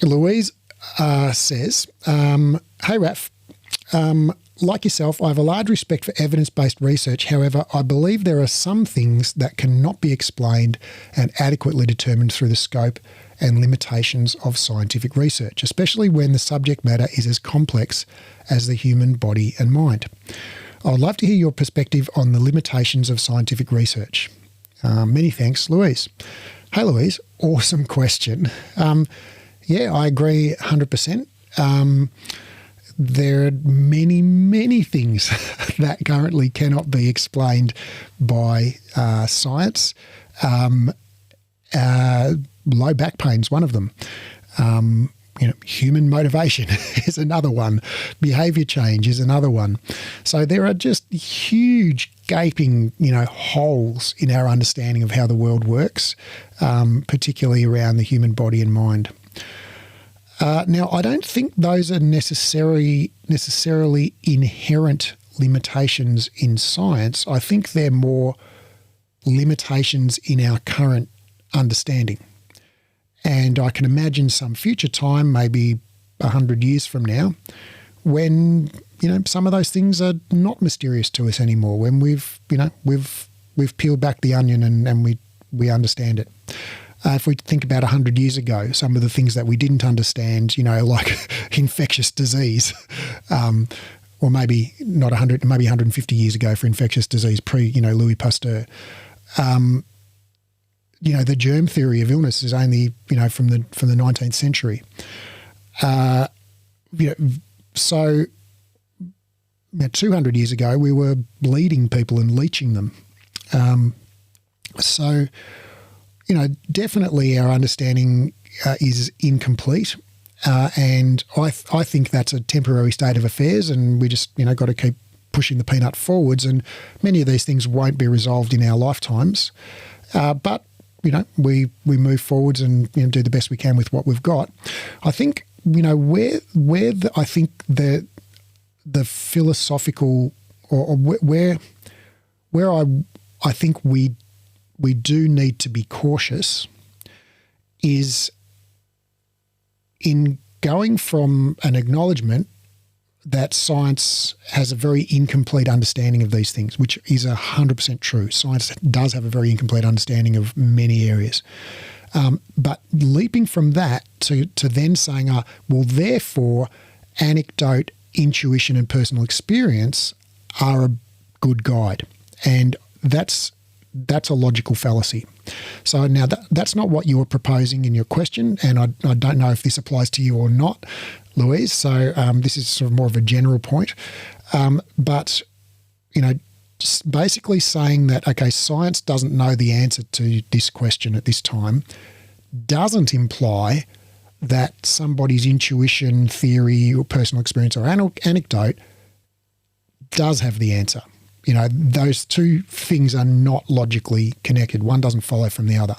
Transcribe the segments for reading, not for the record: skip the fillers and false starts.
Louise says, hey, Raf, like yourself, I have a large respect for evidence-based research. However, I believe there are some things that cannot be explained and adequately determined through the scope and limitations of scientific research, especially when the subject matter is as complex as the human body and mind. I would love to hear your perspective on the limitations of scientific research. Many thanks, Louise. Hey, Louise, awesome question. Yeah, I agree 100%. There are many, many things that currently cannot be explained by science. Low back pain is one of them. Human motivation is another one. Behaviour change is another one. So there are just huge gaping, holes in our understanding of how the world works, particularly around the human body and mind. Now, I don't think those are necessarily inherent limitations in science. I think they're more limitations in our current understanding. And I can imagine some future time, maybe 100 years from now, when, some of those things are not mysterious to us anymore, when we've peeled back the onion and we understand it. If we think about 100 years ago, some of the things that we didn't understand, like infectious disease, or maybe not 100, maybe 150 years ago for infectious disease, Louis Pasteur. The germ theory of illness is only, from the 19th century. So 200 years ago, we were bleeding people and leeching them. Definitely our understanding is incomplete, and I think that's a temporary state of affairs, and we just got to keep pushing the peanut forwards. And many of these things won't be resolved in our lifetimes, but we move forwards and do the best we can with what we've got. I think I think the philosophical or where I think we do need to be cautious is in going from an acknowledgement that science has a very incomplete understanding of these things, which is 100% true. Science does have a very incomplete understanding of many areas. But leaping from that to then saying, well, therefore, anecdote, intuition and personal experience are a good guide. And that's a logical fallacy. So now that's not what you were proposing in your question, and I don't know if this applies to you or not, Louise. So this is sort of more of a general point. But, just basically saying that, okay, science doesn't know the answer to this question at this time doesn't imply that somebody's intuition, theory or personal experience or anecdote does have the answer. Those two things are not logically connected. One doesn't follow from the other.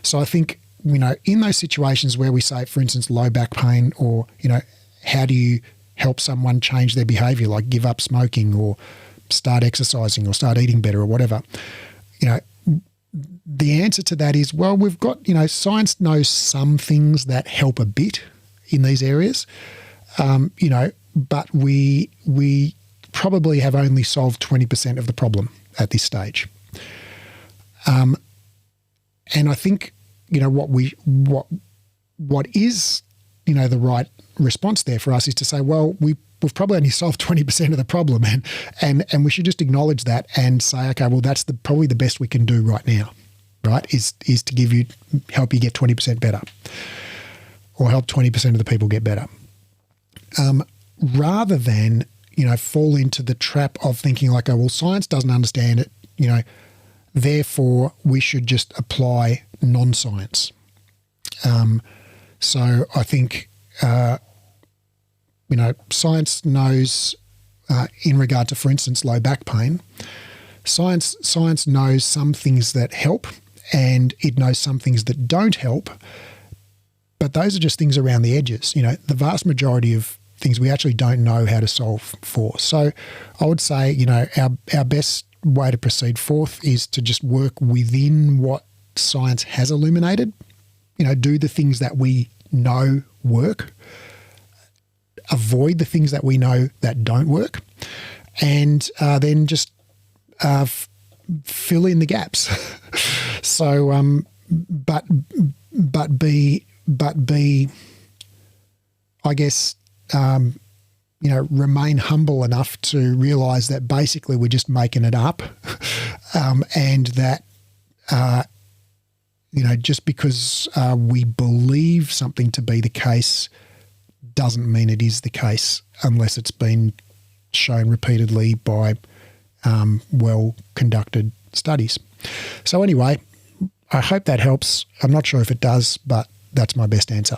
So I think, in those situations where we say, for instance, low back pain or, how do you help someone change their behaviour, like give up smoking or start exercising or start eating better or whatever, the answer to that is, well, we've got, science knows some things that help a bit in these areas, but we probably have only solved 20% of the problem at this stage. And I think, what is, the right response there for us is to say, well, we've probably only solved 20% of the problem, and we should just acknowledge that and say, okay, well, that's probably the best we can do right now, right? Is to help you get 20% better, or help 20% of the people get better, rather than fall into the trap of thinking like, oh, well, science doesn't understand it, therefore we should just apply non-science. So I think, science knows in regard to, for instance, low back pain, science knows some things that help and it knows some things that don't help, but those are just things around the edges. The vast majority of things we actually don't know how to solve for. So I would say, our best way to proceed forth is to just work within what science has illuminated, do the things that we know work, avoid the things that we know that don't work, and then just fill in the gaps. So, but be, I guess, remain humble enough to realise that basically we're just making it up, and that, just because we believe something to be the case doesn't mean it is the case unless it's been shown repeatedly by well-conducted studies. So anyway, I hope that helps. I'm not sure if it does, but that's my best answer.